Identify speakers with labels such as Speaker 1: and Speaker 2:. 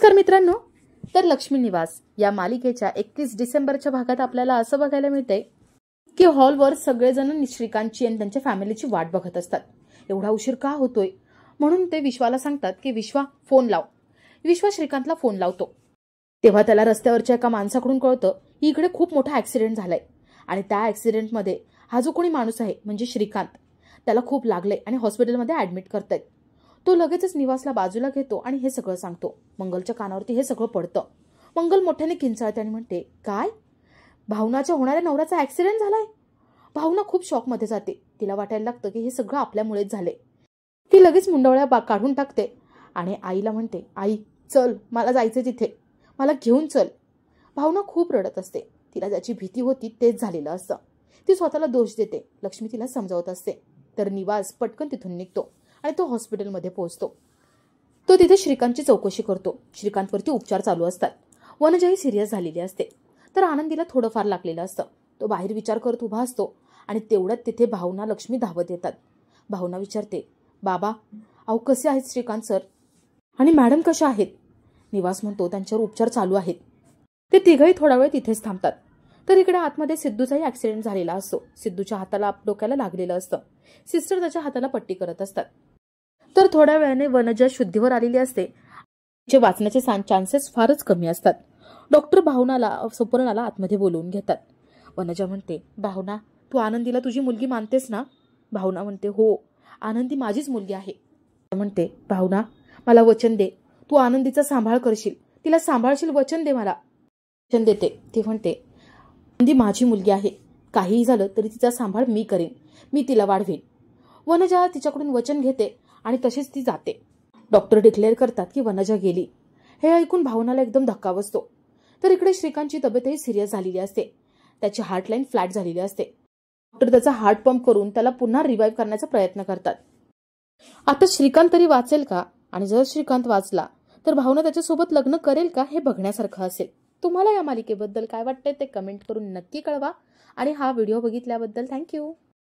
Speaker 1: नमस्कार मित्रांनो, तर लक्ष्मी निवास या मालिकेच्या 31 डिसेंबरच्या भागात आपल्याला असं बघायला मिळतंय की हॉलवर सगळेजण श्रीकांतची आणि त्यांच्या फॅमिलीची वाट बघत असतात. एवढा उशीर का होतोय म्हणून ते विश्वाला सांगतात की विश्वा फोन लाव. विश्वा श्रीकांतला फोन लावतो. तेव्हा त्याला रस्त्यावरच्या एका माणसाकडून कळतं की इकडे खूप मोठा ऍक्सिडेंट झालाय आणि त्या ऍक्सिडेंटमध्ये हा जो कोणी माणूस आहे म्हणजे श्रीकांत, त्याला खूप लागलंय आणि हॉस्पिटलमध्ये ऍडमिट करतायत. तो लगेचच निवासला बाजूला घेतो आणि हे सगळं सांगतो. मंगलच्या कानावरती हे सगळं पडतं. मंगल मोठ्याने किंचाळते आणि म्हणते, काय? भावनाच्या होणाऱ्या नवऱ्याचा ऍक्सिडेंट झालाय? भावना खूप शॉकमध्ये जाते. तिला वाटायला लागतं की हे सगळं आपल्यामुळेच झाले. ती लगेच मुंडवळ्या काढून टाकते आणि आईला म्हणते, आई चल, मला जायचं तिथे, मला घेऊन चल. भावना खूप रडत असते. तिला ज्याची भीती होती तेच झालेलं असतं. ती स्वतःला दोष देते. लक्ष्मी तिला समजावत असते. तर निवास पटकन तिथून निघतो आणि तो हॉस्पिटलमध्ये पोहोचतो. तो तिथे श्रीकांतची चौकशी करतो. श्रीकांतवरती उपचार चालू असतात. वनजाही सिरियस झालेली असते. तर आनंदीला थोडंफार लागलेलं असतं. तो बाहेर विचार करत उभा असतो आणि तेवढ्यात तिथे भावना लक्ष्मी धावत येतात. भावना विचारते, बाबा, अहो कसे आहेत श्रीकांत सर आणि मॅडम कशा आहेत? निवास म्हणतो, त्यांच्यावर उपचार चालू आहेत. ते तिघही थोडा वेळ तिथेच थांबतात. तर इकडे आतमध्ये सिद्धूचाही ऍक्सिडेंट झालेला असतो. सिद्धूच्या हाताला डोक्याला लागलेलं असतं. सिस्टर त्याच्या हाताला पट्टी करत असतात. तर थोड्या वेळाने वनजा शुद्धीवर आलेली असते. जे वाचण्याचे चान्सेस फारच कमी असतात. डॉक्टर भावनाला सुपर्णाला आतमध्ये बोलवून घेतात. वनजा म्हणते, भावना, तू आनंदीला तुझी मुलगी मानतेस ना? भावना म्हणते, हो, आनंदी माझीच मुलगी आहे. म्हणते, भावना, मला वचन दे, तू आनंदीचा सांभाळ करशील, तिला सांभाळशील, वचन दे मला. वचन देते. ती म्हणते, आनंदी माझी मुलगी आहे, काहीही झालं तरी तिचा सांभाळ मी करेन, मी तिला वाढवेन. वनजा तिच्याकडून वचन घेते आणि तशीच ती जाते. डॉक्टर डिक्लेअर करतात की वनजा गेली. हे ऐकून भावनाला एकदम धक्का बसतो. तर इकडे श्रीकांतची तब्येतही सिरियस झालेली असते. त्याची हार्टलाईन फ्लॅट झालेली असते. डॉक्टर त्याचा हार्ट पंप करून त्याला पुन्हा रिवाईव्ह करण्याचा प्रयत्न करतात. आता श्रीकांत तरी वाचेल का? आणि जर श्रीकांत वाचला तर भावना त्याच्यासोबत लग्न करेल का हे बघण्यासारखं असेल. तुम्हाला या मालिकेबद्दल काय वाटतंय ते कमेंट करून नक्की कळवा आणि हा व्हिडिओ बघितल्याबद्दल थँक्यू.